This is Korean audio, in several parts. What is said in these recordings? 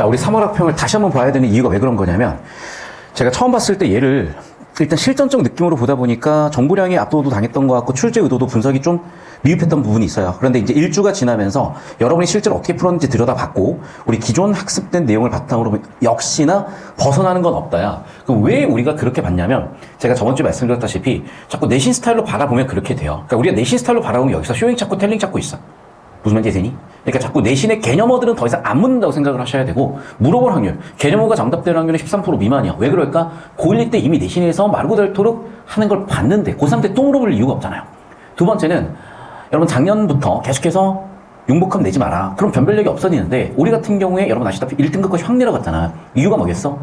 자, 우리 3월 학평을 다시 한번 봐야 되는 이유가 왜 그런 거냐면, 제가 처음 봤을 때 얘를 일단 실전적 느낌으로 보다 보니까 정보량에 압도도 당했던 것 같고 출제 의도도 분석이 좀 미흡했던 부분이 있어요. 그런데 이제 1주가 지나면서 여러분이 실제로 어떻게 풀었는지 들여다봤고 우리 기존 학습된 내용을 바탕으로 역시나 벗어나는 건 없다야. 그럼 왜 우리가 그렇게 봤냐면 제가 저번 주에 말씀드렸다시피 자꾸 내신 스타일로 바라보면 그렇게 돼요. 그러니까 우리가 내신 스타일로 바라보면 여기서 쇼잉 찾고 텔링 찾고 있어. 무슨 말인지 되니? 그러니까 자꾸 내신의 개념어들은 더 이상 안 묻는다고 생각을 하셔야 되고 물어볼 확률, 개념어가 정답될 확률은 13% 미만이야. 왜 그럴까? 고1 때 이미 내신에서 말고 닳도록 하는 걸 봤는데 고3 때 또 물어볼 이유가 없잖아요. 두 번째는 여러분 작년부터 계속해서 융복합 내지 마라. 그럼 변별력이 없어지는데 우리 같은 경우에 여러분 아시다시피 1등급까지 확 내려갔잖아. 이유가 뭐겠어?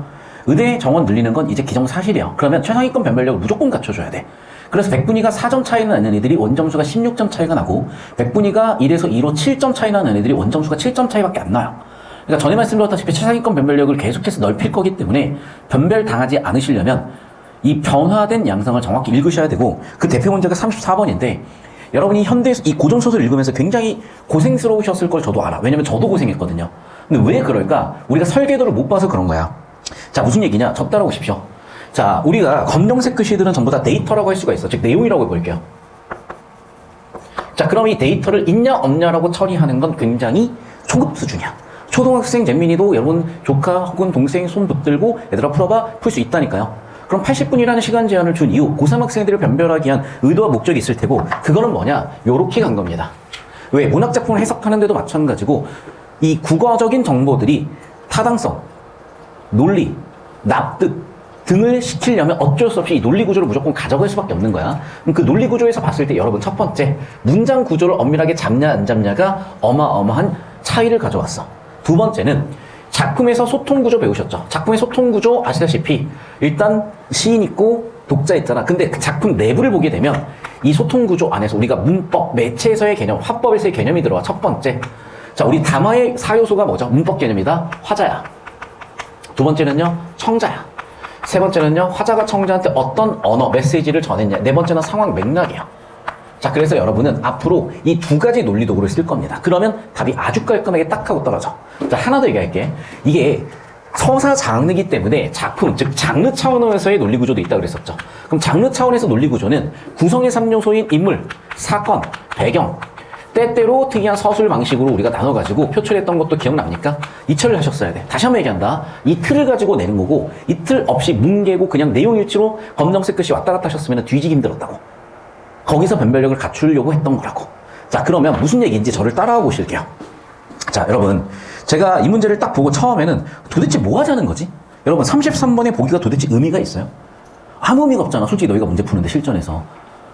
의대 정원 늘리는 건 이제 기정사실이야. 그러면 최상위권 변별력을 무조건 갖춰줘야 돼. 그래서 백분위가 4점 차이 나는 애들이 원점수가 16점 차이가 나고 백분위가 1에서 2로 7점 차이 나는 애들이 원점수가 7점 차이밖에 안 나요. 그러니까 전에 말씀드렸다시피 최상위권 변별력을 계속해서 넓힐 거기 때문에 변별 당하지 않으시려면 이 변화된 양상을 정확히 읽으셔야 되고 그 대표 문제가 34번인데 여러분이 현대에서 이 고전소설 읽으면서 굉장히 고생스러우셨을 걸 저도 알아. 왜냐면 저도 고생했거든요. 근데 왜 그럴까? 우리가 설계도를 못 봐서 그런 거야. 자, 무슨 얘기냐? 저 따라오십시오. 자, 우리가 검정색 글씨들은 전부 다 데이터라고 할 수가 있어. 즉, 내용이라고 해볼게요. 자, 그럼 이 데이터를 있냐, 없냐라고 처리하는 건 굉장히 초급 수준이야. 초등학생 잼민이도 여러분 조카 혹은 동생 손 붙들고 얘들아 풀어봐, 풀 수 있다니까요. 그럼 80분이라는 시간 제한을 준 이후 고3 학생들을 변별하기 위한 의도와 목적이 있을 테고 그거는 뭐냐? 요렇게 간 겁니다. 왜? 문학작품을 해석하는 데도 마찬가지고 이 국어적인 정보들이 타당성, 논리, 납득 등을 시키려면 어쩔 수 없이 이 논리 구조를 무조건 가져갈 수밖에 없는 거야. 그럼 그 논리 구조에서 봤을 때 여러분 첫 번째 문장 구조를 엄밀하게 잡냐 안 잡냐가 어마어마한 차이를 가져왔어. 두 번째는 작품에서 소통 구조 배우셨죠. 작품의 소통 구조 아시다시피 일단 시인 있고 독자 있잖아. 근데 그 작품 내부를 보게 되면 이 소통 구조 안에서 우리가 문법, 매체에서의 개념, 화법에서의 개념이 들어와. 첫 번째, 자 우리 담화의 4요소가 뭐죠? 문법 개념이다. 화자야. 두 번째는요 청자야. 세 번째는요 화자가 청자한테 어떤 언어, 메시지를 전했냐. 네 번째는 상황 맥락이야. 자 그래서 여러분은 앞으로 이 두 가지 논리 도구를 쓸 겁니다. 그러면 답이 아주 깔끔하게 딱 하고 떨어져. 자 하나 더 얘기할게. 이게 서사 장르이기 때문에 작품, 즉 장르 차원에서의 논리 구조도 있다고 그랬었죠. 그럼 장르 차원에서 논리 구조는 구성의 3요소인 인물, 사건, 배경, 때때로 특이한 서술 방식으로 우리가 나눠가지고 표출했던 것도 기억납니까? 이 틀을 하셨어야 돼. 다시 한번 얘기한다. 이 틀을 가지고 내는 거고 이 틀 없이 뭉개고 그냥 내용일치로 검정색 글씨 왔다 갔다 하셨으면 뒤지기 힘들었다고. 거기서 변별력을 갖추려고 했던 거라고. 자 그러면 무슨 얘기인지 저를 따라와 보실게요. 자 여러분 제가 이 문제를 딱 보고 처음에는 도대체 뭐 하자는 거지? 여러분 33번의 보기가 도대체 의미가 있어요? 아무 의미가 없잖아. 솔직히 너희가 문제 푸는데 실전에서.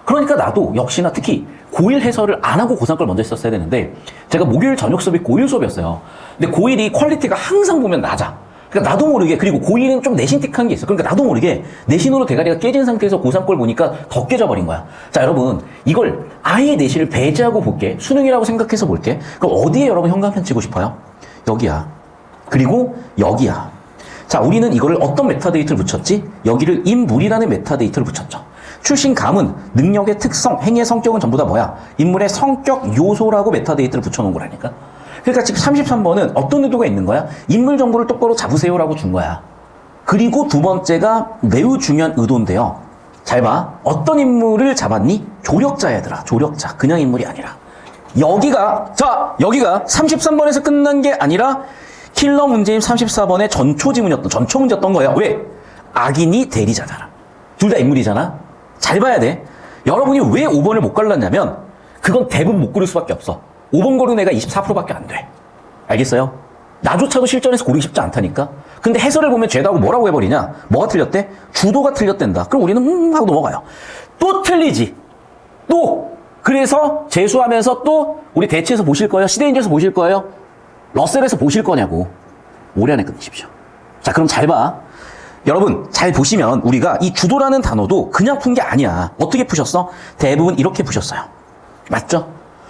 그러니까 나도 역시나 특히 고1 해설을 안 하고 고3 걸 먼저 했었어야 되는데 제가 목요일 저녁 수업이 고1 수업이었어요. 근데 고1이 퀄리티가 항상 보면 낮아. 그러니까 나도 모르게, 그리고 고1은 좀 내신틱한 게 있어. 그러니까 나도 모르게 내신으로 대가리가 깨진 상태에서 고3 걸 보니까 더 깨져버린 거야. 자 여러분 이걸 아예 내신을 배제하고 볼게. 수능이라고 생각해서 볼게. 그럼 어디에 여러분 형광펜 치고 싶어요? 여기야. 그리고 여기야. 자 우리는 이거를 어떤 메타데이터를 붙였지? 여기를 인물이라는 메타데이터를 붙였죠. 출신 가문, 능력의 특성, 행위의 성격은 전부 다 뭐야? 인물의 성격 요소라고 메타데이터를 붙여놓은 거라니까. 그러니까 지금 33번은 어떤 의도가 있는 거야? 인물 정보를 똑바로 잡으세요라고 준 거야. 그리고 두 번째가 매우 중요한 의도인데요. 잘 봐. 어떤 인물을 잡았니? 조력자 얘들아. 조력자. 그냥 인물이 아니라. 여기가 33번에서 끝난 게 아니라 킬러 문제인 34번의 전초 문제였던 거예요. 왜? 악인이 대리자잖아. 둘 다 인물이잖아. 잘 봐야 돼. 여러분이 왜 5번을 못 갈랐냐면 그건 대부분 못 고를 수밖에 없어. 5번 고른 애가 24%밖에 안 돼. 알겠어요? 나조차도 실전에서 고르기 쉽지 않다니까. 근데 해설을 보면 죄다고 뭐라고 해버리냐? 뭐가 틀렸대? 주도가 틀렸댄다. 그럼 우리는 하고 넘어가요. 또 틀리지. 또 그래서 재수하면서 또 우리 대치에서 보실 거예요? 시대인지에서 보실 거예요? 러셀에서 보실 거냐고. 올해 안에 끝내십시오. 자 그럼 잘 봐. 여러분 잘 보시면 우리가 이 주도라는 단어도 그냥 푼 게 아니야. 어떻게 푸셨어? 대부분 이렇게 푸셨어요. 맞죠?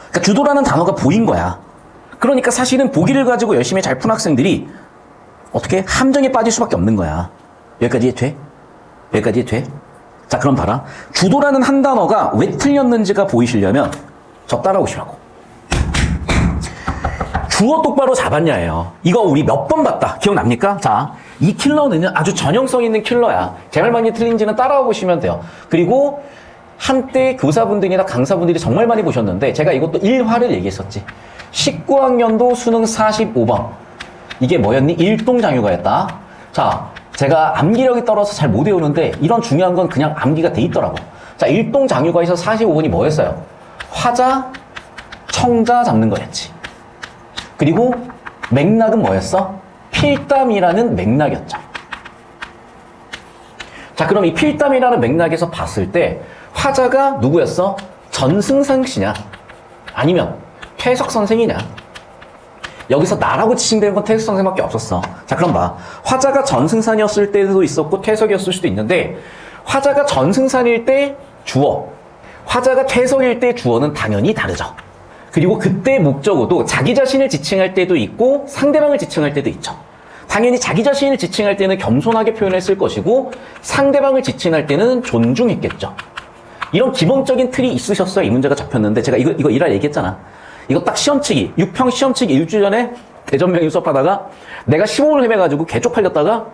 그러니까 주도라는 단어가 보인 거야. 그러니까 사실은 보기를 가지고 열심히 잘 푼 학생들이 어떻게 함정에 빠질 수밖에 없는 거야. 여기까지 돼? 여기까지 돼? 자 그럼 봐라. 주도라는 한 단어가 왜 틀렸는지가 보이시려면 저 따라오시라고. 주어 똑바로 잡았냐예요. 이거 우리 몇 번 봤다. 기억납니까? 자, 이 킬러는 아주 전형성 있는 킬러야. 제 말 많이 틀린지는 따라와 보시면 돼요. 그리고 한때 교사분들이나 강사분들이 정말 많이 보셨는데 제가 이것도 1화를 얘기했었지. 19학년도 수능 45번. 이게 뭐였니? 일동장유가였다. 자, 제가 암기력이 떨어서 잘 못 외우는데 이런 중요한 건 그냥 암기가 돼 있더라고. 자, 일동장유가에서 45번이 뭐였어요? 화자, 청자 잡는 거였지. 그리고 맥락은 뭐였어? 필담이라는 맥락이었죠. 자, 그럼 이 필담이라는 맥락에서 봤을 때 화자가 누구였어? 전승상 씨냐? 아니면 퇴석 선생이냐? 여기서 나라고 지칭되는 건 퇴석 선생밖에 없었어. 자, 그럼 봐. 화자가 전승산이었을 때도 있었고 퇴석이었을 수도 있는데 화자가 전승산일 때 주어, 화자가 퇴석일 때 주어는 당연히 다르죠. 그리고 그때 목적어도 자기 자신을 지칭할 때도 있고 상대방을 지칭할 때도 있죠. 당연히 자기 자신을 지칭할 때는 겸손하게 표현했을 것이고 상대방을 지칭할 때는 존중했겠죠. 이런 기본적인 틀이 있으셨어야 이 문제가 잡혔는데 제가 이거 일할 얘기했잖아. 이거 딱 시험치기, 6평 시험치기 일주일 전에 대전명인 수업하다가 내가 15분을 헤매가지고 개 쪽팔렸다가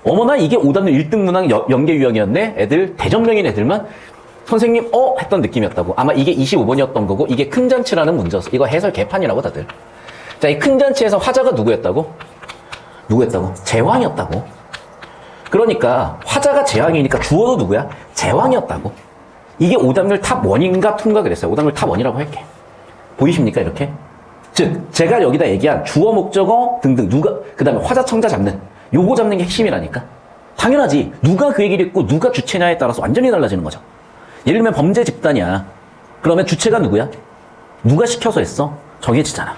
어머나 이게 오답률 1등 문항 연계 유형이었네. 애들 대전명인 애들만 선생님 했던 느낌이었다고. 아마 이게 25번이었던 거고 이게 큰 잔치라는 문제였어. 이거 해설 개판이라고 다들. 자, 이 큰 잔치에서 화자가 누구였다고? 제왕이었다고. 그러니까 화자가 제왕이니까 주어도 누구야? 제왕이었다고. 이게 오답률 탑 1인가 2인가 그랬어요. 오답률 탑 1이라고 할게. 보이십니까 이렇게? 즉 제가 여기다 얘기한 주어 목적어 등등 그 다음에 화자 청자 잡는 요거 잡는 게 핵심이라니까. 당연하지. 누가 그 얘기를 했고 누가 주체냐에 따라서 완전히 달라지는 거죠. 예를 들면 범죄 집단이야. 그러면 주체가 누구야? 누가 시켜서 했어? 정해지잖아.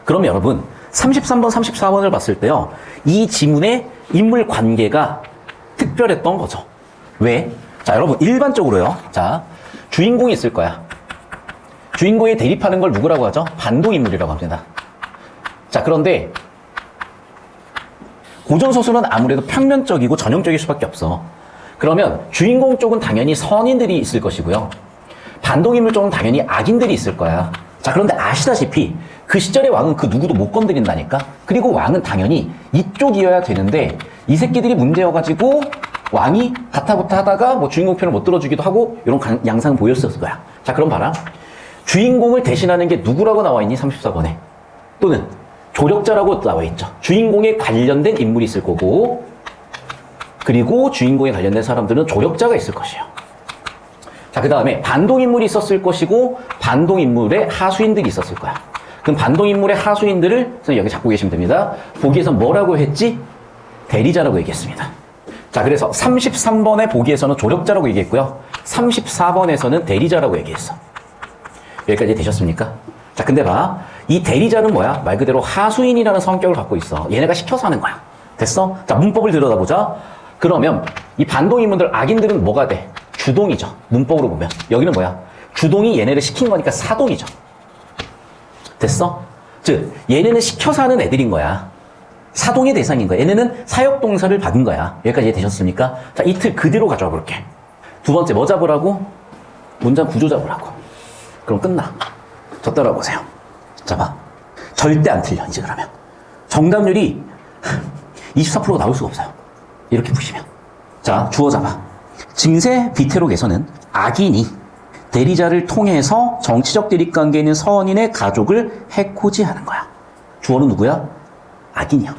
그럼 여러분 33번 34번을 봤을 때요 이 지문의 인물 관계가 특별했던 거죠. 왜? 자, 여러분 일반적으로요. 자, 주인공이 있을 거야. 주인공에 대립하는 걸 누구라고 하죠? 반동인물이라고 합니다. 자, 그런데 고전소설은 아무래도 평면적이고 전형적일 수밖에 없어. 그러면 주인공 쪽은 당연히 선인들이 있을 것이고요. 반동인물 쪽은 당연히 악인들이 있을 거야. 자, 그런데 아시다시피 그 시절의 왕은 그 누구도 못 건드린다니까? 그리고 왕은 당연히 이쪽이어야 되는데 이 새끼들이 문제여가지고 왕이 가타부타 하다가 뭐 주인공 편을 못 들어주기도 하고 이런 양상을 보였을 거야. 자, 그럼 봐라. 주인공을 대신하는 게 누구라고 나와 있니? 34번에. 또는 조력자라고 나와 있죠. 주인공에 관련된 인물이 있을 거고 그리고 주인공에 관련된 사람들은 조력자가 있을 것이에요. 자, 그 다음에 반동인물이 있었을 것이고 반동인물의 하수인들이 있었을 거야. 그럼 반동인물의 하수인들을 선생님 여기 잡고 계시면 됩니다. 보기에서 뭐라고 했지? 대리자라고 얘기했습니다. 자, 그래서 33번의 보기에서는 조력자라고 얘기했고요. 34번에서는 대리자라고 얘기했어. 여기까지 되셨습니까? 자, 근데 봐. 이 대리자는 뭐야? 말 그대로 하수인이라는 성격을 갖고 있어. 얘네가 시켜서 하는 거야. 됐어? 자, 문법을 들여다보자. 그러면 이 반동인물들, 악인들은 뭐가 돼? 주동이죠. 문법으로 보면. 여기는 뭐야? 주동이 얘네를 시킨 거니까 사동이죠. 됐어? 즉, 얘네는 시켜서 하는 애들인 거야. 사동의 대상인 거야. 얘네는 사역동사를 받은 거야. 여기까지 되셨습니까? 자, 이 틀 그대로 가져와 볼게. 두 번째, 뭐 잡으라고? 문장 구조 잡으라고. 그럼 끝나. 저 따라보세요. 자, 봐. 절대 안 틀려, 이제 그러면. 정답률이 24%가 나올 수가 없어요. 이렇게 보시면. 자, 주어 잡아. 증세 비태록에서는 악인이 대리자를 통해서 정치적 대립관계에 있는 선인의 가족을 해코지 하는 거야. 주어는 누구야? 악인이야.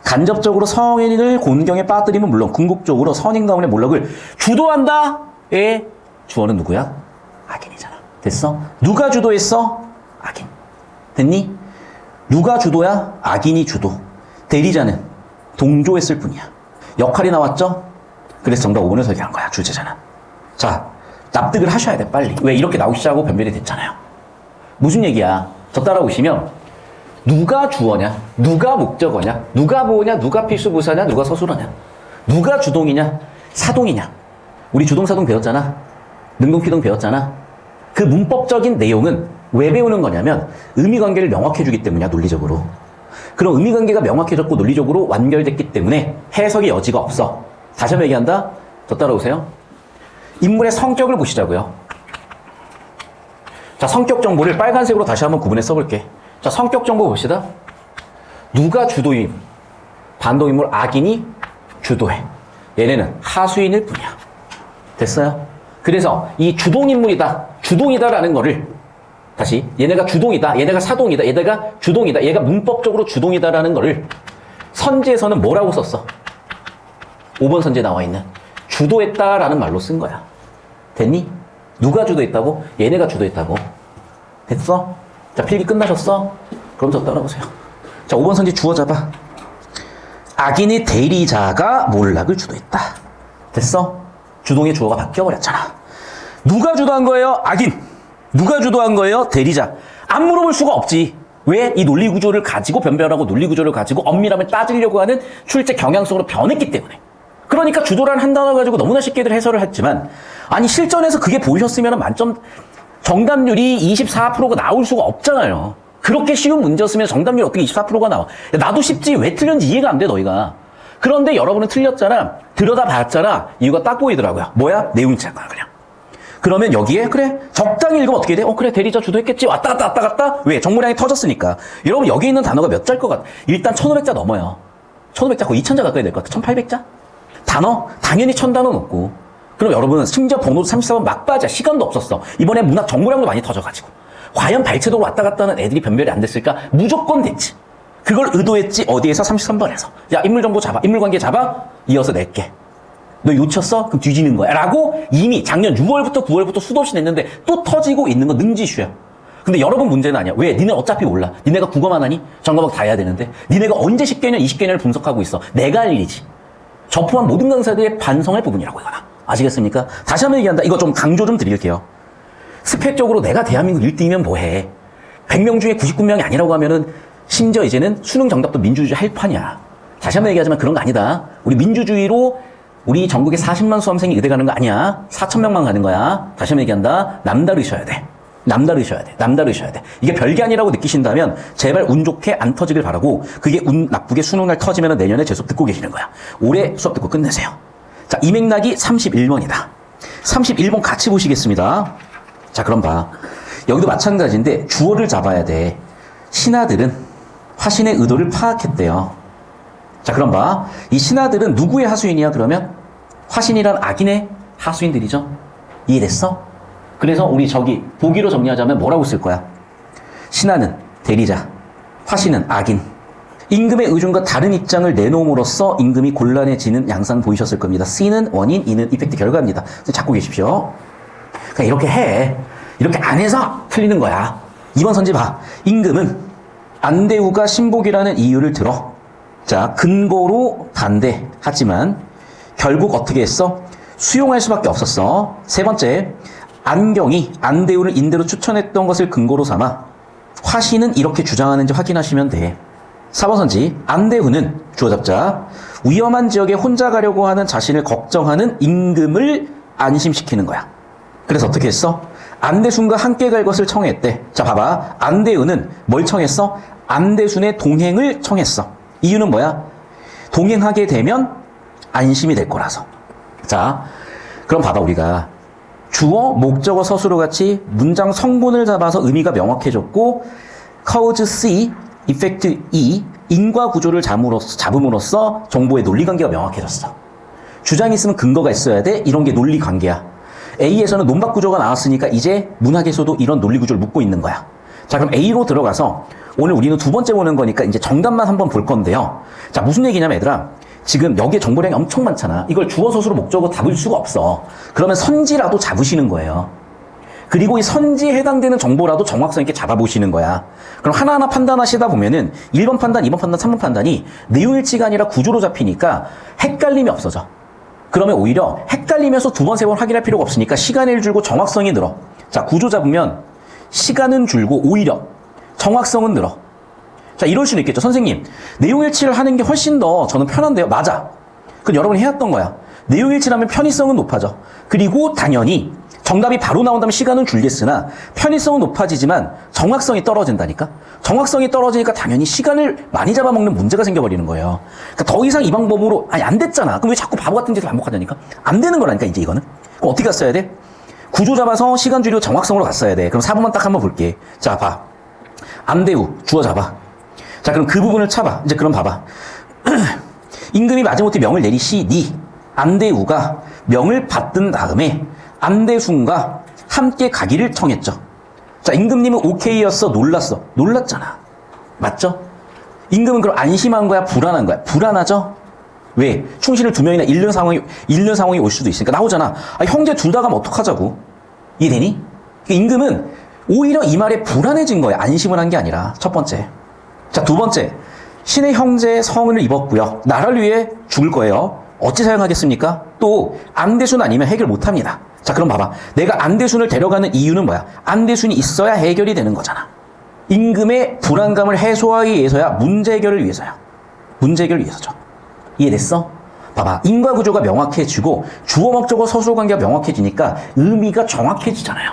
간접적으로 성인을 곤경에 빠뜨리면 물론 궁극적으로 선인 가문의 몰락을 주도한다의 주어는 누구야? 악인이잖아. 됐어? 누가 주도했어? 악인. 됐니? 누가 주도야? 악인이 주도. 대리자는 동조했을 뿐이야. 역할이 나왔죠? 그래서 정답 5번을 설계한 거야. 주제자는. 자, 납득을 하셔야 돼, 빨리. 왜 이렇게 나오기 시작하고 변별이 됐잖아요. 무슨 얘기야? 저 따라오시면 누가 주어냐? 누가 목적어냐? 누가 보호냐? 누가 필수부사냐? 누가 서술어냐? 누가 주동이냐? 사동이냐? 우리 주동사동 배웠잖아. 능동피동 배웠잖아. 그 문법적인 내용은 왜 배우는 거냐면 의미관계를 명확해주기 때문이야, 논리적으로. 그럼 의미관계가 명확해졌고 논리적으로 완결됐기 때문에 해석의 여지가 없어. 다시 한번 얘기한다. 저 따라오세요. 인물의 성격을 보시자고요. 자, 성격 정보를 빨간색으로 다시 한번 구분해 써볼게. 자, 성격 정보 봅시다. 누가 주도인? 반동인물 악인이 주도해. 얘네는 하수인일 뿐이야. 됐어요? 그래서 이 주동인물이다, 주동이다라는 거를 다시 얘네가 주동이다, 얘네가 사동이다, 얘네가 주동이다, 얘가 문법적으로 주동이다라는 거를 선지에서는 뭐라고 썼어? 5번 선지에 나와 있는 주도했다라는 말로 쓴 거야. 됐니? 누가 주도했다고? 얘네가 주도했다고. 됐어? 자, 필기 끝나셨어? 그럼 저 따라보세요. 자, 5번 선지 주어 잡아. 악인의 대리자가 몰락을 주도했다. 됐어? 주동의 주어가 바뀌어버렸잖아. 누가 주도한 거예요? 악인. 누가 주도한 거예요? 대리자. 안 물어볼 수가 없지. 왜? 이 논리구조를 가지고 변별하고 논리구조를 가지고 엄밀함을 따지려고 하는 출제 경향성으로 변했기 때문에. 그러니까 주도라는 한 단어 가지고 너무나 쉽게들 해설을 했지만, 아니 실전에서 그게 보이셨으면 만점 정답률이 24%가 나올 수가 없잖아요. 그렇게 쉬운 문제였으면 정답률이 어떻게 24%가 나와? 야, 나도 쉽지 왜 틀렸는지 이해가 안 돼, 너희가. 그런데 여러분은 틀렸잖아. 들여다봤잖아. 이유가 딱 보이더라고요. 뭐야? 내용일치한 거야, 그냥. 그러면 여기에 그래 적당히 읽으면 어떻게 돼? 그래 대리자 주도했겠지. 왔다 갔다 왔다 갔다. 왜? 정보량이 터졌으니까. 여러분 여기 있는 단어가 몇 자일 것 같아? 일단 1500자 넘어요. 1500자 거의 2000자 가까이 될 것 같아. 1800자? 단어? 당연히 1000단어 넘고. 그럼 여러분은 심지어 번호도 34번 막바지야. 시간도 없었어. 이번에 문학 정보량도 많이 터져가지고. 과연 발췌도로 왔다 갔다 하는 애들이 변별이 안 됐을까? 무조건 됐지. 그걸 의도했지. 어디에서? 33번에서. 야, 인물정보 잡아. 인물관계 잡아. 이어서 낼게. 너 놓쳤어? 그럼 뒤지는 거야. 라고 이미 작년 6월부터 9월부터 수도 없이 냈는데 또 터지고 있는 건 능지슈야. 근데 여러분 문제는 아니야. 왜? 니네 어차피 몰라. 니네가 국어만 하니? 전과목 다 해야 되는데. 니네가 언제 10개년, 20개년을 분석하고 있어. 내가 할 일이지. 저 포함 모든 강사들의 반성할 부분이라고 이거나. 아시겠습니까? 다시 한번 얘기한다. 이거 좀 강조 좀 드릴게요. 스펙적으로 내가 대한민국 1등이면 뭐해. 100명 중에 99명이 아니라고 하면은 심지어 이제는 수능 정답도 민주주의 할 판이야. 다시 한번 얘기하지만 그런 거 아니다. 우리 민주주의로 우리 전국에 40만 수험생이 의대 가는 거 아니야. 4,000명만 가는 거야. 다시 한번 얘기한다. 남다르셔야 돼. 남다르셔야 돼. 남다르셔야 돼. 이게 별게 아니라고 느끼신다면 제발 운 좋게 안 터지길 바라고, 그게 운 나쁘게 수능날 터지면 내년에 제 수업 듣고 계시는 거야. 올해 수업 듣고 끝내세요. 자, 이 맥락이 31번이다. 31번 같이 보시겠습니다. 자, 그럼 봐. 여기도 마찬가지인데 주어를 잡아야 돼. 신하들은 화신의 의도를 파악했대요. 자, 그럼 봐. 이 신하들은 누구의 하수인이야, 그러면? 화신이란 악인의 하수인들이죠. 이해됐어? 그래서 우리 저기 보기로 정리하자면 뭐라고 쓸 거야? 신하는 대리자, 화신은 악인. 임금의 의중과 다른 입장을 내놓음으로써 임금이 곤란해지는 양상 보이셨을 겁니다. C는 원인, E는 이펙트 결과입니다. 잡고 계십시오. 그냥 이렇게 해. 이렇게 안 해서 틀리는 거야. 2번 선지 봐. 임금은 안대우가 신복이라는 이유를 들어. 자, 근거로 반대하지만 결국 어떻게 했어? 수용할 수밖에 없었어. 세 번째, 안경이 안대우를 인대로 추천했던 것을 근거로 삼아 화신은 이렇게 주장하는지 확인하시면 돼. 4번 선지, 안대우는 주어 잡자. 위험한 지역에 혼자 가려고 하는 자신을 걱정하는 임금을 안심시키는 거야. 그래서 어떻게 했어? 안대순과 함께 갈 것을 청했대. 자, 봐봐. 안대우는 뭘 청했어? 안대순의 동행을 청했어. 이유는 뭐야? 동행하게 되면 안심이 될 거라서. 자, 그럼 봐봐. 우리가 주어, 목적어, 서술어 같이 문장 성분을 잡아서 의미가 명확해졌고, cause C, effect E, 인과 구조를 잡음으로써 정보의 논리관계가 명확해졌어. 주장이 있으면 근거가 있어야 돼. 이런 게 논리관계야. A에서는 논박구조가 나왔으니까 이제 문학에서도 이런 논리구조를 묻고 있는 거야. 자, 그럼 A로 들어가서 오늘 우리는 두 번째 보는 거니까 이제 정답만 한번 볼 건데요. 자, 무슨 얘기냐면 얘들아, 지금 여기에 정보량이 엄청 많잖아. 이걸 주어, 서술어, 목적어 잡을 수가 없어. 그러면 선지라도 잡으시는 거예요. 그리고 이 선지에 해당되는 정보라도 정확성 있게 잡아보시는 거야. 그럼 하나하나 판단하시다 보면은 1번 판단, 2번 판단, 3번 판단이 내용일치가 아니라 구조로 잡히니까 헷갈림이 없어져. 그러면 오히려 헷갈리면서 두 번, 세 번 확인할 필요가 없으니까 시간을 줄고 정확성이 늘어. 자, 구조 잡으면 시간은 줄고 오히려 정확성은 늘어. 자, 이럴 수는 있겠죠. 선생님, 내용일치를 하는 게 훨씬 더 저는 편한데요. 맞아. 그건 여러분이 해왔던 거야. 내용일치라면 편의성은 높아져. 그리고 당연히 정답이 바로 나온다면 시간은 줄겠으나 편의성은 높아지지만 정확성이 떨어진다니까? 정확성이 떨어지니까 당연히 시간을 많이 잡아먹는 문제가 생겨버리는 거예요. 그러니까 더 이상 이 방법으로, 아니, 안 됐잖아. 그럼 왜 자꾸 바보 같은 짓을 반복하냐니까? 안 되는 거라니까, 이제 이거는. 그럼 어떻게 갔어야 돼? 구조 잡아서 시간 줄이고 정확성으로 갔어야 돼. 그럼 4번만 딱 한번 볼게. 자, 봐. 안대우, 주어 잡아. 자, 그럼 그 부분을 차봐. 이제 그럼 봐봐. 임금이 마지못해 명을 내리시니 안대우가 명을 받든 다음에 안대순과 함께 가기를 청했죠. 자, 임금님은 오케이였어? 놀랐어? 놀랐잖아. 맞죠? 임금은 그럼 안심한 거야? 불안한 거야? 불안하죠? 왜? 충신을 2명이나 잃는 상황이 올 수도 있으니까. 나오잖아. 아, 형제 둘 다 가면 어떡하자고. 이해되니? 그러니까 임금은 오히려 이 말에 불안해진 거야. 안심을 한 게 아니라. 첫 번째. 자, 두 번째. 신의 형제의 성을 입었고요. 나라를 위해 죽을 거예요. 어찌 사용하겠습니까? 또 안대순 아니면 해결 못합니다. 자, 그럼 봐봐. 내가 안대순을 데려가는 이유는 뭐야? 안대순이 있어야 해결이 되는 거잖아. 임금의 불안감을 해소하기 위해서야, 문제 해결을 위해서야. 문제 해결을 위해서죠. 이해됐어? 봐봐. 인과 구조가 명확해지고 주어 목적어 서술 관계가 명확해지니까 의미가 정확해지잖아요.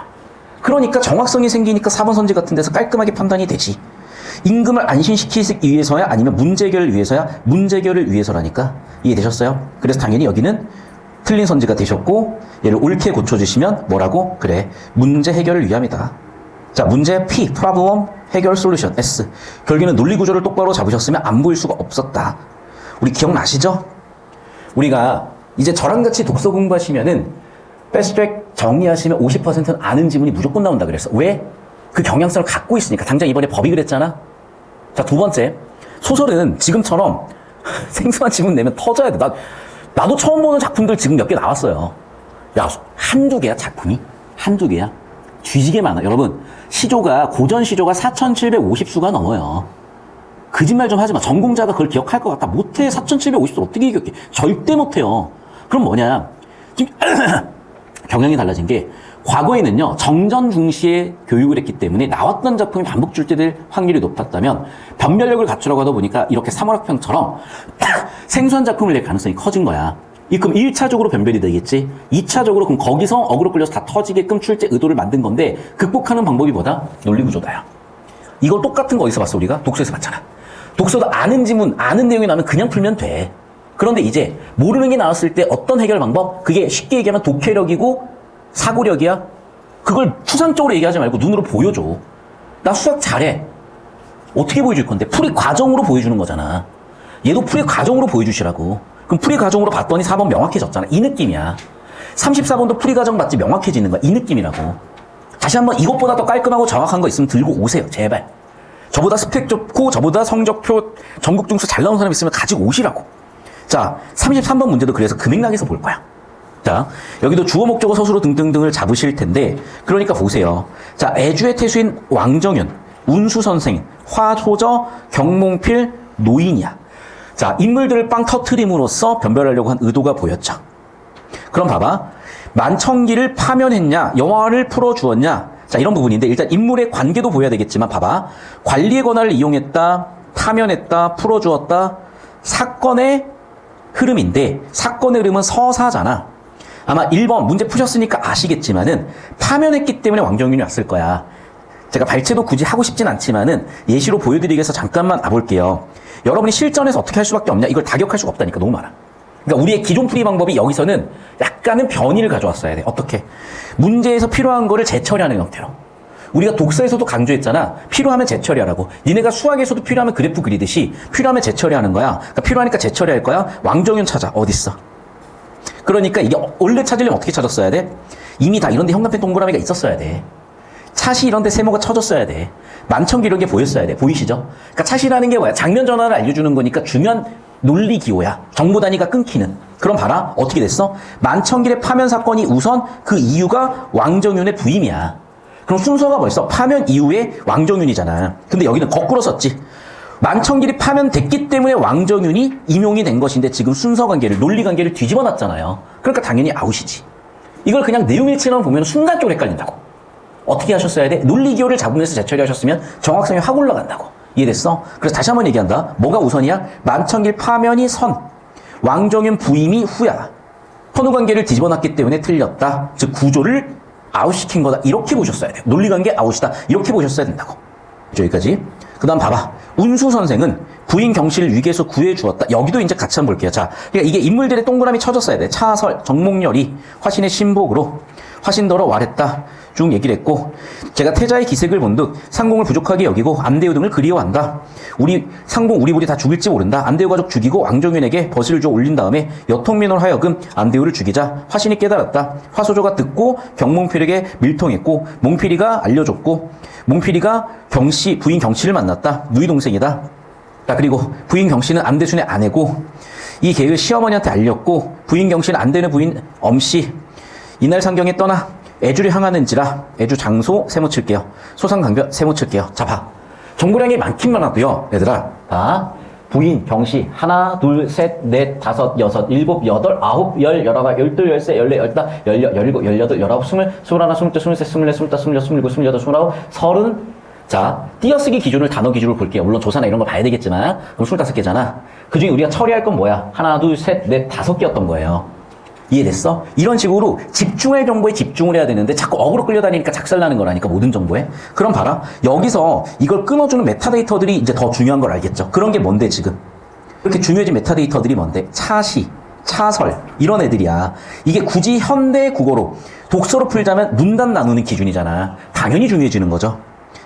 그러니까 정확성이 생기니까 4번 선지 같은 데서 깔끔하게 판단이 되지. 임금을 안심시키기 위해서야, 아니면 문제 해결을 위해서야? 문제 해결을 위해서라니까. 이해되셨어요? 그래서 당연히 여기는 틀린 선지가 되셨고, 얘를 옳게 고쳐주시면 뭐라고? 그래, 문제 해결을 위함이다. 자, 문제 P, 프라브엄, 해결 솔루션 S. 결국에는 논리 구조를 똑바로 잡으셨으면 안 보일 수가 없었다. 우리 기억나시죠? 우리가 이제 저랑 같이 독서 공부하시면은 패스트트랙 정리하시면 50%는 아는 지문이 무조건 나온다 그랬어. 왜? 그 경향성을 갖고 있으니까. 당장 이번에 법이 그랬잖아. 자, 두 번째. 소설은 지금처럼 생소한 지문 내면 터져야 돼. 나도 처음 보는 작품들 지금 몇 개 나왔어요. 야, 한두 개야, 작품이? 한두 개야? 뒤지게 많아. 여러분, 고전 시조가 4,750수가 넘어요. 거짓말 좀 하지 마. 전공자가 그걸 기억할 것 같아. 못해. 4,750수 어떻게 기억해? 절대 못해요. 그럼 뭐냐. 지금 경향이 달라진 게, 과거에는요, 정전 중시에 교육을 했기 때문에 나왔던 작품이 반복 출제될 확률이 높았다면, 변별력을 갖추라고 하다 보니까 이렇게 3월학평처럼 생소한 작품을 낼 가능성이 커진 거야. 그럼 1차적으로 변별이 되겠지? 2차적으로 그럼 거기서 어그로 끌려서 다 터지게끔 출제 의도를 만든 건데, 극복하는 방법이 뭐다? 논리구조다야. 이걸 똑같은 거 어디서 봤어, 우리가? 독서에서 봤잖아. 독서도 아는 지문, 아는 내용이 나오면 그냥 풀면 돼. 그런데 이제 모르는 게 나왔을 때 어떤 해결 방법? 그게 쉽게 얘기하면 독해력이고 사고력이야. 그걸 추상적으로 얘기하지 말고 눈으로 보여줘. 나 수학 잘해. 어떻게 보여줄 건데? 풀이 과정으로 보여주는 거잖아. 얘도 풀이 과정으로 보여주시라고. 그럼 풀이 과정으로 봤더니 4번 명확해졌잖아. 이 느낌이야. 34번도 풀이 과정 봤지 명확해지는 거야. 이 느낌이라고. 다시 한번 이것보다 더 깔끔하고 정확한 거 있으면 들고 오세요. 제발. 저보다 스펙 좋고 저보다 성적표 전국 중수 잘 나온 사람 있으면 가지고 오시라고. 자, 33번 문제도 그래서 그 맥락에서 볼 거야. 자, 여기도 주어 목적어 서술어 등등등을 잡으실 텐데, 그러니까 보세요. 자, 애주의 태수인 왕정윤, 운수선생, 화소저, 경몽필, 노인이야. 자, 인물들을 빵 터트림으로써 변별하려고 한 의도가 보였죠. 그럼 봐봐. 만청기를 파면했냐, 영화를 풀어주었냐. 자, 이런 부분인데, 일단 인물의 관계도 보여야 되겠지만, 봐봐. 관리의 권한을 이용했다, 파면했다, 풀어주었다. 사건의 흐름인데, 사건의 흐름은 서사잖아. 아마 1번 문제 푸셨으니까 아시겠지만은, 파면했기 때문에 왕정윤이 왔을 거야. 제가 발췌도 굳이 하고 싶진 않지만은, 예시로 보여드리기 위해서 잠깐만 와볼게요. 여러분이 실전에서 어떻게 할 수밖에 없냐? 이걸 다격할 수가 없다니까, 너무 많아. 그러니까 우리의 기존 풀이 방법이 여기서는 약간은 변이를 가져왔어야 돼. 어떻게? 문제에서 필요한 거를 재처리하는 형태로. 우리가 독서에서도 강조했잖아. 필요하면 재처리하라고. 니네가 수학에서도 필요하면 그래프 그리듯이 필요하면 재처리하는 거야. 그러니까 필요하니까 재처리할 거야. 왕정윤 찾아. 어딨어? 그러니까 이게 원래 찾으려면 어떻게 찾았어야 돼? 이미 다 이런 데 형광펜 동그라미가 있었어야 돼. 차시 이런 데 세모가 쳐졌어야 돼. 만청기 이런 게 보였어야 돼. 보이시죠? 그러니까 차시라는 게 뭐야? 장면 전환을 알려주는 거니까 중요한 논리 기호야. 정보 단위가 끊기는. 그럼 봐라. 어떻게 됐어? 만청길의 파면 사건이 우선, 그 이유가 왕정윤의 부임이야. 그럼 순서가 벌써 파면 이후에 왕정윤이잖아. 근데 여기는 거꾸로 썼지. 만청길이 파면됐기 때문에 왕정윤이 임용이 된 것인데 지금 순서 관계를, 논리 관계를 뒤집어 놨잖아요. 그러니까 당연히 아웃이지. 이걸 그냥 내용일치만 보면 순간적으로 헷갈린다고. 어떻게 하셨어야 돼? 논리 기호를 잡으면서 재처리하셨으면 정확성이 확 올라간다고. 이해됐어? 그래서 다시 한번 얘기한다. 뭐가 우선이야? 만청길 파면이 선, 왕정윤 부임이 후야. 선후 관계를 뒤집어 놨기 때문에 틀렸다. 즉 구조를 아웃시킨 거다. 이렇게 보셨어야 돼요. 논리 관계 아웃이다. 이렇게 보셨어야 된다고. 여기까지. 그 다음 봐봐. 운수 선생은 부인 경실을 위기에서 구해주었다. 여기도 이제 같이 한번 볼게요. 자, 그러니까 이게 인물들의 동그라미 쳐졌어야 돼. 차설, 정몽열이 화신의 신복으로 화신더러 왈했다. 쭉 얘기를 했고, 제가 태자의 기색을 본듯 상공을 부족하게 여기고 안대우 등을 그리워한다. 우리 상공 우리 부리 다 죽일지 모른다. 안대우 가족 죽이고 왕정윤에게 버시를 줘 올린 다음에 여통민으로 하여금 안대우를 죽이자. 화신이 깨달았다. 화소조가 듣고 경몽필에게 밀통했고, 몽필이가 알려줬고, 몽필이가 부인 경씨를 만났다. 누이 동생이다. 자, 그리고 부인 경씨는 안대순의 아내고, 이 계획을 시어머니한테 알렸고, 부인 경씨는 안되는 부인 엄씨, 이날 상경에 떠나 애주를 향하는지라. 애주 장소 세모 칠게요. 소상강변 세모 칠게요. 자, 봐. 정보량이 많긴 많아도요, 얘들아. 봐. 부인, 경씨, 하나, 둘, 셋, 넷, 다섯, 여섯, 일곱, 여덟, 아홉, 열, 열하나, 열둘, 열세, 열네, 열다, 열일곱, 열여덟, 열아홉, 스물, 스물하나, 스물둘, 스물셋, 스물넷, 스물다섯, 스물여섯, 스물일곱, 스물여덟, 스물아홉, 서른. 자, 띄어쓰기 기준을, 단어 기준을 볼게요. 물론 조사나 이런 거 봐야 되겠지만, 그럼 25개잖아. 그 중에 우리가 처리할 건 뭐야? 하나, 둘, 셋, 넷, 5개였던 거예요. 이해됐어? 이런 식으로 집중할 정보에 집중을 해야 되는데 자꾸 어그로 끌려다니니까 작살나는 거라니까, 모든 정보에. 그럼 봐라. 여기서 이걸 끊어주는 메타데이터들이 이제 더 중요한 걸 알겠죠? 그런 게 뭔데, 지금? 그렇게 중요해진 메타데이터들이 뭔데? 차시, 차설, 이런 애들이야. 이게 굳이 현대 국어로, 독서로 풀자면 문단 나누는 기준이잖아. 당연히 중요해지는 거죠.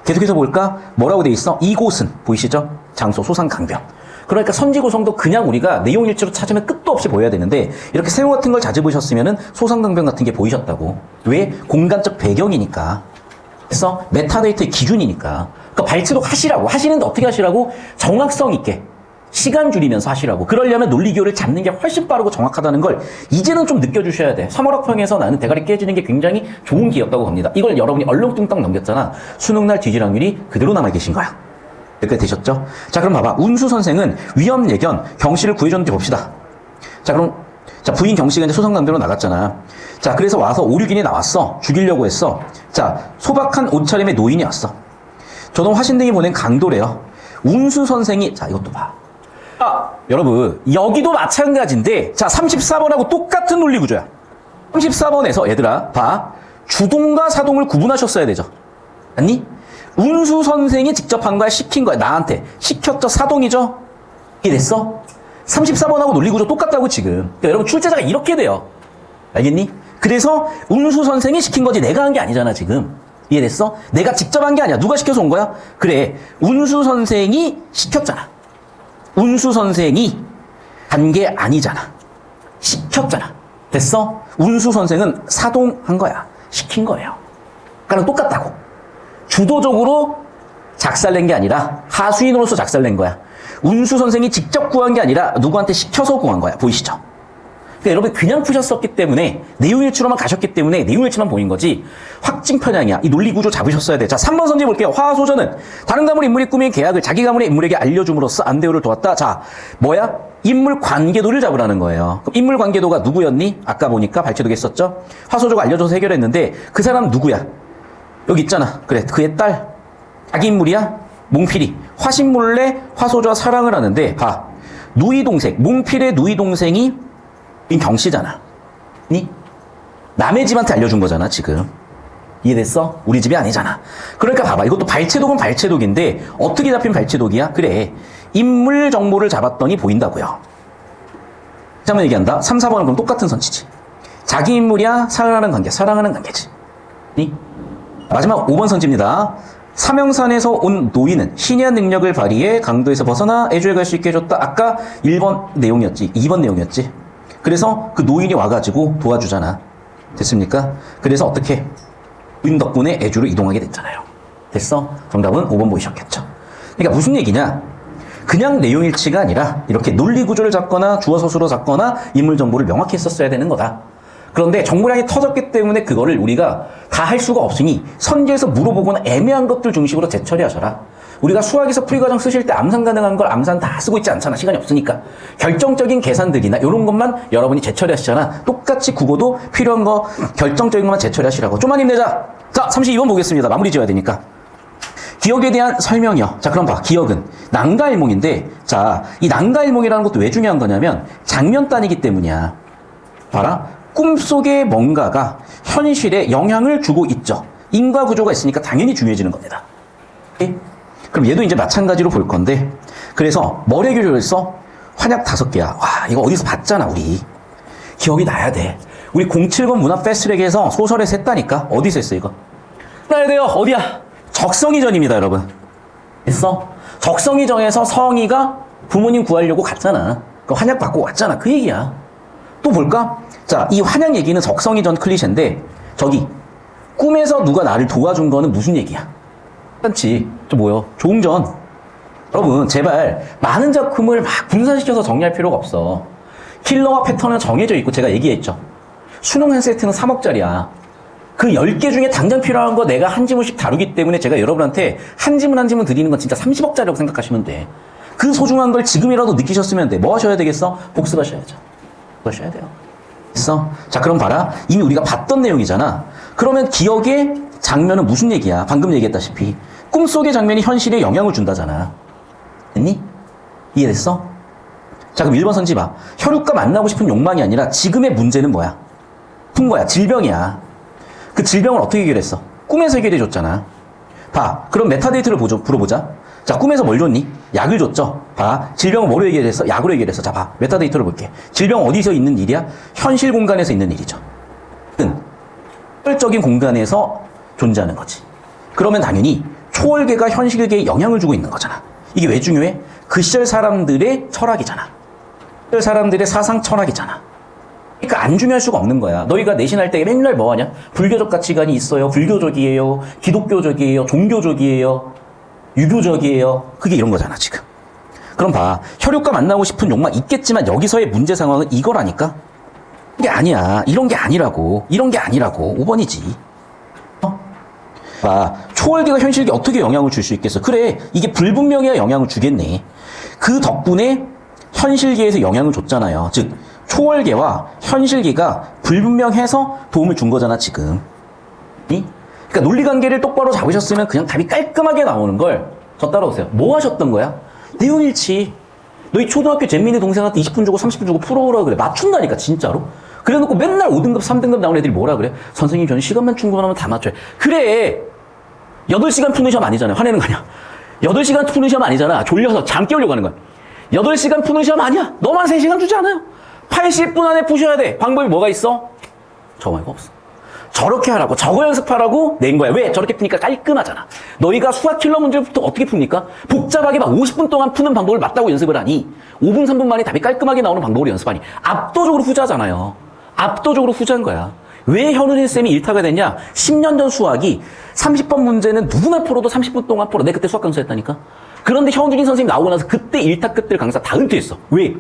계속해서 볼까? 뭐라고 돼 있어? 이곳은, 보이시죠? 장소, 소상강변. 그러니까 선지고성도 그냥 우리가 내용일지로 찾으면 끝도 없이 보여야 되는데, 이렇게 세모 같은 걸 자주 보셨으면은 소상강변 같은 게 보이셨다고. 왜? 공간적 배경이니까. 그래서 메타데이터의 기준이니까. 그러니까 발췌도 하시라고. 하시는데 어떻게 하시라고? 정확성 있게. 시간 줄이면서 하시라고. 그러려면 논리기호를 잡는 게 훨씬 빠르고 정확하다는 걸 이제는 좀 느껴주셔야 돼. 3월학평에서 나는 대가리 깨지는 게 굉장히 좋은 기회였다고 봅니다. 이걸 여러분이 얼렁뚱땅 넘겼잖아. 수능날 뒤질 확률이 그대로 남아 계신 거야. 이렇게 되셨죠? 자, 그럼 봐봐. 운수 선생은 위험 예견 경씨를 구해줬는지 봅시다. 자, 그럼 자, 부인 경씨가 이제 소상강변으로 나갔잖아. 자, 그래서 와서 오륙인이 나왔어. 죽이려고 했어. 자, 소박한 옷차림의 노인이 왔어. 저놈 화신등이 보낸 강도래요. 운수 선생이, 자, 이것도 봐. 아, 여러분, 여기도 마찬가지인데, 자, 34번하고 똑같은 논리 구조야. 34번에서 얘들아, 봐. 주동과 사동을 구분하셨어야 되죠. 아니? 운수 선생이 직접 한 거야, 시킨 거야, 나한테. 시켰죠, 사동이죠? 이해됐어? 34번하고 논리 구조 똑같다고, 지금. 그러니까 여러분, 출제자가 이렇게 돼요. 알겠니? 그래서 운수 선생이 시킨 거지, 내가 한 게 아니잖아, 지금. 이해됐어? 내가 직접 한 게 아니야. 누가 시켜서 온 거야? 그래, 운수 선생이 시켰잖아. 운수 선생이 한 게 아니잖아. 시켰잖아. 됐어? 운수 선생은 사동한 거야. 시킨 거예요. 그러니까 똑같다고. 주도적으로 작살낸 게 아니라 하수인으로서 작살낸 거야. 운수 선생이 직접 구한 게 아니라 누구한테 시켜서 구한 거야. 보이시죠? 그러니까 여러분 그냥 푸셨었기 때문에, 내용일치로만 가셨기 때문에 내용일치만 보인 거지, 확증 편향이야. 이 논리 구조 잡으셨어야 돼. 자, 3번 선지 볼게요. 화소전은 다른 가문의 인물이 꾸민 계약을 자기 가문의 인물에게 알려줌으로써 안대우를 도왔다. 자, 뭐야? 인물 관계도를 잡으라는 거예요. 그럼 인물 관계도가 누구였니? 아까 보니까 발췌도 했었죠? 화소조가 알려줘서 해결했는데, 그 사람 누구야? 여기 있잖아. 그래, 그의 딸. 자기 인물이야? 몽필이. 화신 몰래 화소조와 사랑을 하는데, 봐. 누이 동생, 몽필의 누이 동생이 경씨잖아. 니? 남의 집한테 알려준 거잖아, 지금. 이해됐어? 우리 집이 아니잖아. 그러니까 봐봐. 이것도 발췌독은 발췌독인데, 어떻게 잡힌 발췌독이야? 그래. 인물 정보를 잡았더니 보인다고요. 한번 얘기한다. 3, 4번은 그럼 똑같은 선치지. 자기 인물이야? 사랑하는 관계. 사랑하는 관계지. 니? 마지막 5번 선지입니다. 사명산에서 온 노인은 신이한 능력을 발휘해 강도에서 벗어나 애주에 갈 수 있게 해줬다. 아까 1번 내용이었지. 2번 내용이었지. 그래서 그 노인이 와가지고 도와주잖아. 됐습니까? 그래서 어떻게? 노인 덕분에 애주로 이동하게 됐잖아요. 됐어? 정답은 5번 보이셨겠죠? 그러니까 무슨 얘기냐? 그냥 내용일치가 아니라 이렇게 논리 구조를 잡거나 주어 서술어 잡거나 인물 정보를 명확히 했었어야 되는 거다. 그런데 정보량이 터졌기 때문에 그거를 우리가 다 할 수가 없으니 선지에서 물어보거나 애매한 것들 중심으로 재처리하셔라. 우리가 수학에서 풀이과정 쓰실 때 암산 가능한 걸 암산 다 쓰고 있지 않잖아. 시간이 없으니까. 결정적인 계산들이나 이런 것만 여러분이 재처리하시잖아. 똑같이 국어도 필요한 거 결정적인 것만 재처리하시라고. 좀만 힘내자. 자, 32번 보겠습니다. 마무리 지어야 되니까. 기억에 대한 설명이요. 자, 그럼 봐. 기억은 난가일몽인데, 자, 이 난가일몽이라는 것도 왜 중요한 거냐면 장면단이기 때문이야. 봐라. 꿈속에 뭔가가 현실에 영향을 주고 있죠. 인과구조가 있으니까 당연히 중요해지는 겁니다. 오케이? 그럼 얘도 이제 마찬가지로 볼 건데, 그래서 머리교를 써? 환약 5개야. 와, 이거 어디서 봤잖아, 우리. 기억이 나야 돼. 우리 07번 문화 패스트트랙에서 소설에서 했다니까? 어디서 했어, 이거? 알아야 돼요. 어디야? 적성이전입니다, 여러분. 됐어? 적성이전에서 성희가 부모님 구하려고 갔잖아. 그 환약 받고 왔잖아. 그 얘기야. 또 볼까? 자, 이 환약 얘기는 적성이전 클리셰인데 저기 꿈에서 누가 나를 도와준 거는 무슨 얘기야? 괜찮지. 저 뭐요? 조응전. 여러분, 제발 많은 작품을 막 분산시켜서 정리할 필요가 없어. 킬러와 패턴은 정해져 있고 제가 얘기했죠. 수능 한 세트는 3억짜리야. 그 10개 중에 당장 필요한 거 내가 한 지문씩 다루기 때문에 제가 여러분한테 한 지문 한 지문 드리는 건 진짜 30억짜리라고 생각하시면 돼. 그 소중한 걸 지금이라도 느끼셨으면 돼. 뭐 하셔야 되겠어? 복습하셔야죠. 하셔야 돼요. 있어? 자, 그럼 봐라. 이미 우리가 봤던 내용이잖아. 그러면 기억의 장면은 무슨 얘기야? 방금 얘기했다시피 꿈속의 장면이 현실에 영향을 준다잖아. 됐니? 이해됐어? 자, 그럼 1번 선지 봐. 혈육과 만나고 싶은 욕망이 아니라 지금의 문제는 뭐야? 아픈 거야. 질병이야. 그 질병을 어떻게 해결했어? 꿈에서 해결해줬잖아. 봐. 그럼 메타데이터를 풀어보자. 자, 꿈에서 뭘 줬니? 약을 줬죠. 봐. 질병은 뭐로 해결했어? 약으로 해결했어. 자, 봐. 메타데이터를 볼게. 질병 어디서 있는 일이야? 현실 공간에서 있는 일이죠. 초월적인 공간에서 존재하는 거지. 그러면 당연히 초월계가 현실계에 영향을 주고 있는 거잖아. 이게 왜 중요해? 그 시절 사람들의 철학이잖아. 그 시절 사람들의 사상 철학이잖아. 그러니까 안 중요할 수가 없는 거야. 너희가 내신할 때 맨날 뭐 하냐? 불교적 가치관이 있어요. 불교적이에요. 기독교적이에요. 종교적이에요. 유교적이에요. 그게 이런 거잖아, 지금. 그럼 봐. 혈육과 만나고 싶은 욕망 있겠지만 여기서의 문제 상황은 이거라니까? 이게 아니야. 이런 게 아니라고. 이런 게 아니라고. 5번이지. 봐. 초월계가 현실계에 어떻게 영향을 줄 수 있겠어? 그래. 이게 불분명해야 영향을 주겠네. 그 덕분에 현실계에서 영향을 줬잖아요. 즉, 초월계와 현실계가 불분명해서 도움을 준 거잖아, 지금. 그러니까 논리관계를 똑바로 잡으셨으면 그냥 답이 깔끔하게 나오는 걸. 저 따라오세요. 뭐 하셨던 거야? 내용일치. 너희 초등학교 잼민이 동생한테 20분 주고 30분 주고 풀어오라 그래. 맞춘다니까, 진짜로. 그래 놓고 맨날 5등급, 3등급 나오는 애들이 뭐라 그래? 선생님, 저는 시간만 충분하면 다 맞춰요. 그래. 8시간 푸는 시험 아니잖아요. 화내는 거 아니야. 8시간 푸는 시험 아니잖아. 졸려서 잠 깨우려고 하는 거야. 8시간 푸는 시험 아니야. 너만 3시간 주지 않아요. 80분 안에 푸셔야 돼. 방법이 뭐가 있어? 저거 말고 없어. 저렇게 하라고, 저거 연습하라고 낸 거야. 왜? 저렇게 푸니까 깔끔하잖아. 너희가 수학 킬러 문제부터 어떻게 풉니까? 복잡하게 막 50분 동안 푸는 방법을 맞다고 연습을 하니 5분, 3분 만에 답이 깔끔하게 나오는 방법으로 연습하니 압도적으로 후자잖아요. 압도적으로 후자인 거야. 왜 현우진 쌤이 일타가 됐냐? 10년 전 수학이 30번 문제는 누구나 풀어도 30분 동안 풀어. 내가 그때 수학 강사했다니까? 그런데 현우진 선생님 나오고 나서 그때 일타 끝들 강사 다 은퇴했어. 왜?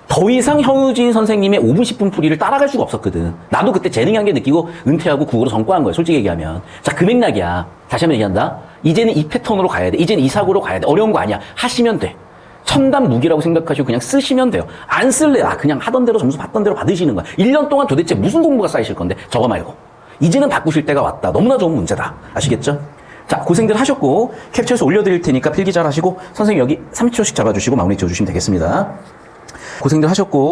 더 이상 현우진 선생님의 5분, 10분 풀이를 따라갈 수가 없었거든. 나도 그때 재능이 한 개 느끼고 은퇴하고 국어로 전과한 거야. 솔직히 얘기하면. 자, 그 맥락이야. 다시 한번 얘기한다. 이제는 이 패턴으로 가야 돼. 이제는 이 사고로 가야 돼. 어려운 거 아니야. 하시면 돼. 첨단 무기라고 생각하시고 그냥 쓰시면 돼요. 안 쓸래. 그냥 하던 대로 점수 받던 대로 받으시는 거야. 1년 동안 도대체 무슨 공부가 쌓이실 건데? 저거 말고. 이제는 바꾸실 때가 왔다. 너무나 좋은 문제다. 아시겠죠? 자, 고생들 하셨고 캡처해서 올려드릴 테니까 필기 잘 하시고 선생님 여기 30초씩 잡아주시고 마무리 지어주시면 되겠습니다. 고생들 하셨고